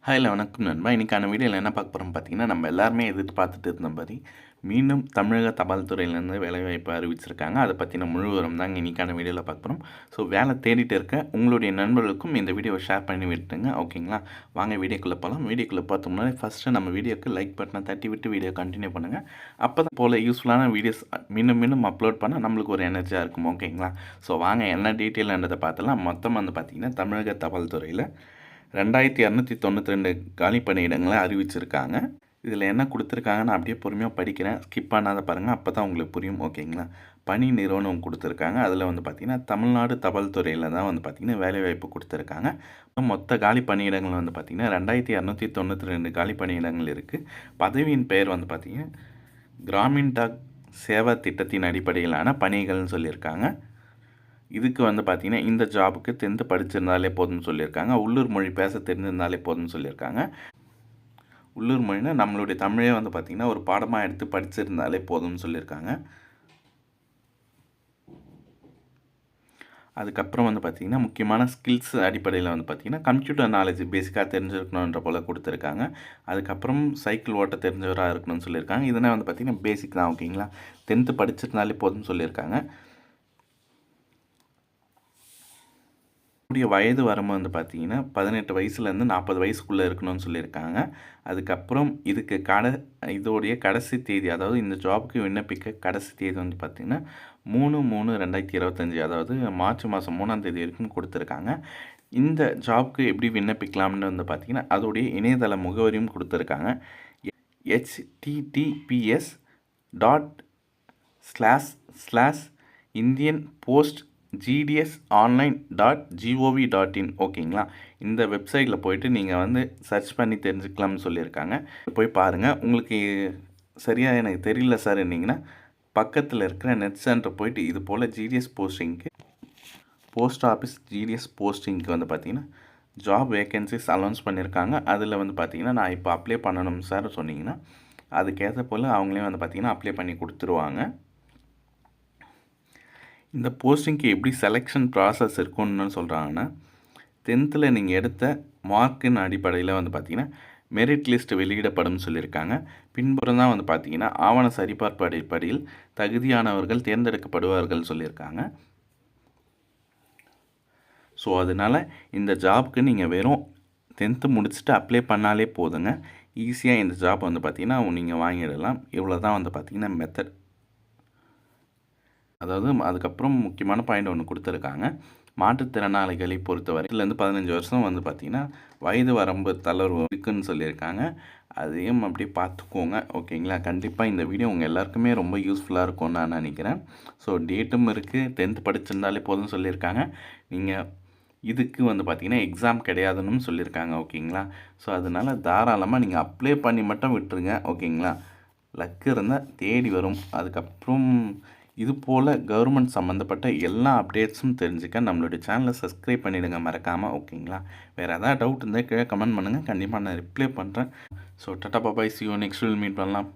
ஹாய்ல வணக்கம் நண்பா. இன்னைக்கான வீடியோல என்ன பார்க்க போறோம்னு பார்த்தீங்கன்னா, நம்ம எல்லாருமே எதிர்பார்த்துட்டு இருந்த மாரி, மீண்டும் தமிழக தபால் துறையிலேருந்து வேலைவாய்ப்பு அறிவிச்சிருக்காங்க. அத பத்தின முழு விவரம் தாங்க இன்னைக்கான வீடியோல பார்க்க போறோம். ஸோ வேலை தேடிட்டு இருக்க உங்களுடைய நண்பர்களுக்கும் இந்த வீடியோவ ஷேர் பண்ணி விட்டுருங்க. ஓகேங்களா? வாங்க வீடியோக்குள்ள போலாம். வீடியோக்குள்ள பார்த்த முன்னாடி ஃபர்ஸ்ட்டு நம்ம வீடியோக்கு லைக் பட்டன தட்டி விட்டு வீடியோ கன்டின்யூ பண்ணுங்க. அப்பதான் போல யூஸ்ஃபுல்லான வீடியோஸ் மீண்டும் மீண்டும் அப்லோட் பண்ணா நம்மளுக்கு ஒரு எனர்ஜியா இருக்கும். ஓகேங்களா? ஸோ வாங்க என்ன டீட்டெயில்ன்றத பார்த்தலாம். மொத்தம் வந்து பார்த்தீங்கன்னா, தமிழக தபால் துறையில 2292 காலி பணியிடங்கள அறிவிச்சிருக்காங்க. இதில என்ன குடுத்துருக்காங்கன்னு அப்படியே பொறுமையா படிக்கிறேன். ஸ்கிப் பண்ணாத பாருங்க. அப்பதான் உங்களுக்கு புரியும். ஓகேங்களா? பணி நிறுவனம் குடுத்துருக்காங்க. அதில வந்து பார்த்தீங்கன்னா, தமிழ்நாடு தபால் துறையில தான் வந்து பார்த்தீங்கன்னா, வேலைவாய்ப்பு குடுத்துருக்காங்க. மொத்த காலி பணியிடங்கள் வந்து பார்த்தீங்கன்னா, 2292 காலி பணியிடங்கள் இருக்கு. பதவியின் பெயர் வந்து பார்த்தீங்கன்னா, கிராமின் டாக் சேவா திட்டத்தின் அடிப்படையிலான பணிகள்னு சொல்லியிருக்காங்க. இதுக்கு வந்து பார்த்தீங்கன்னா, இந்த ஜாபுக்கு 10த் படிச்சிருந்தாலே போதும்னு சொல்லியிருக்காங்க. உள்ளூர் மொழி பேச தெரிஞ்சிருந்தாலே போதும்னு சொல்லியிருக்காங்க. உள்ளூர் மொழினா நம்மளுடைய தமிழே வந்து பார்த்தீங்கன்னா, ஒரு பாடமா எடுத்து படிச்சிருந்தாலே போதும்னு சொல்லியிருக்காங்க. அதுக்கப்புறம் வந்து பார்த்தீங்கன்னா, முக்கியமான ஸ்கில்ஸ் அடிப்படையில வந்து பார்த்தீங்கன்னா, கம்ப்யூட்டர் நாலேட்ஜ் பேசிக்கா தெரிஞ்சிருக்கணுன்ற போல குடுத்துருக்காங்க. அதுக்கப்புறம் சைக்கிள் ஓட்ட தெரிஞ்சவரா இருக்கணும்னு சொல்லியிருக்காங்க. இதெல்லாம் வந்து பார்த்தீங்கன்னா, பேசிக் தான். ஓகேங்களா? 10த் படிச்சிருந்தாலே போதும்னு சொல்லியிருக்காங்க. கூடிய வயது வரம்பு வந்து பார்த்தீங்கன்னா, 18 வயசுலேருந்து 40 வயசுக்குள்ள இருக்கணும்னு சொல்லியிருக்காங்க. அதுக்கப்புறம் இதோடைய கடைசி தேதி, அதாவது இந்த ஜாப்க்கு விண்ணப்பிக்க கடைசி தேதி வந்து பார்த்தீங்கன்னா, 3/3/2025 அதாவது மார்ச் மாதம் 3ஆம் தேதி வரைக்கும் குடுத்துருக்காங்க. இந்த ஜாப்க்கு எப்படி விண்ணப்பிக்கலாம்னு வந்து பார்த்தீங்கன்னா, அதோடைய இணையதள முகவரியும் குடுத்துருக்காங்க. https://indianpostgdsonline.gov.in ஓகேங்களா? இந்த வெப்சைட்டில் போயிட்டு நீங்கள் வந்து சர்ச் பண்ணி தெரிஞ்சுக்கலாம்னு சொல்லியிருக்காங்க. போய் பாருங்கள். உங்களுக்கு சரியா எனக்கு தெரியல சார்ன்னீங்கன்னா, பக்கத்தில் இருக்கிற நெட் சென்டர் போயிட்டு இது போல் ஜிடிஎஸ் போஸ்டிங்க்கு போஸ்ட் ஆஃபீஸ் ஜிடிஎஸ் போஸ்டிங்க்கு வந்து பார்த்தீங்கன்னா, ஜாப் வேக்கன்சிஸ் அனௌன்ஸ் பண்ணியிருக்காங்க. அதில வந்து பார்த்தீங்கன்னா, நான் இப்போ அப்ளை பண்ணணும் சார் சொன்னீங்கன்னா, அதுக்கேற்ற போல் அவங்களே வந்து பார்த்தீங்கன்னா, அப்ளை பண்ணி குடுத்துருவாங்க. இந்த போஸ்டிங்க்கு எப்படி செலக்ஷன் ப்ராசஸ் இருக்கும்னு சொல்கிறாங்கன்னா, 10த்தில் நீங்கள் எடுத்த மார்க்கின் அடிப்படையில் வந்து பார்த்தீங்கன்னா, மெரிட் லிஸ்ட் வெளியிடப்படும்னு சொல்லியிருக்காங்க. பின்புறம் தான் வந்து பார்த்தீங்கன்னா, ஆவண சரிபார்ப்பு அடிப்படையில் தகுதியானவர்கள் தேர்ந்தெடுக்கப்படுவார்கள் சொல்லியிருக்காங்க. ஸோ, அதனால இந்த ஜாப்க்கு நீங்கள் வெறும் 10த் முடிச்சுட்டு அப்ளை பண்ணாலே போதுங்க. ஈஸியா இந்த ஜாப் வந்து பார்த்தீங்கன்னா, நீங்க வாங்கிடலாம். இவ்வளோ தான் வந்து பார்த்தீங்கன்னா மெத்தட். அதாவது அதுக்கப்புறம் முக்கியமான பாயிண்ட் ஒன்று குடுத்துருக்காங்க. மாற்றுத்திறனாளிகளை பொறுத்தவரை 10லேருந்து 15 வருஷம் வந்து பார்த்தீங்கன்னா, வயது வரம்பு தளர்வு இருக்குன்னு சொல்லியிருக்காங்க. அதையும் அப்படியே பார்த்துக்கோங்க. ஓகேங்களா? கண்டிப்பா இந்த வீடியோ உங்க எல்லாருக்குமே ரொம்ப யூஸ்ஃபுல்லா இருக்கும்னு நான் நினைக்கிறேன். ஸோ, டேட்டும் இருக்கு. 10த் படிச்சிருந்தாலே போதும்னு சொல்லியிருக்காங்க. நீங்க இதுக்கு வந்து பார்த்தீங்கன்னா, எக்ஸாம் கிடையாதுன்னும் சொல்லியிருக்காங்க. ஓகேங்களா? ஸோ, அதனால தாராளமா நீங்க அப்ளை பண்ணி மட்டும் விட்டுருங்க. ஓகேங்களா? லக் இருந்தா தேடி வரும். அதுக்கப்புறம் இது போல கவர்மெண்ட் சம்மந்தப்பட்ட எல்லா அப்டேட்ஸும் தெரிஞ்சுக்க நம்மளுடைய சேனலை சப்ஸ்கிரைப் பண்ணிடுங்க மறக்காம. ஓகேங்களா? வேறு ஏதாவது டவுட் இருந்தால் கீழே கமெண்ட் பண்ணுங்கள். கண்டிப்பாக நான் ரிப்ளை பண்ணுறேன். So Tata bye. C you next will meet பண்ணலாம்.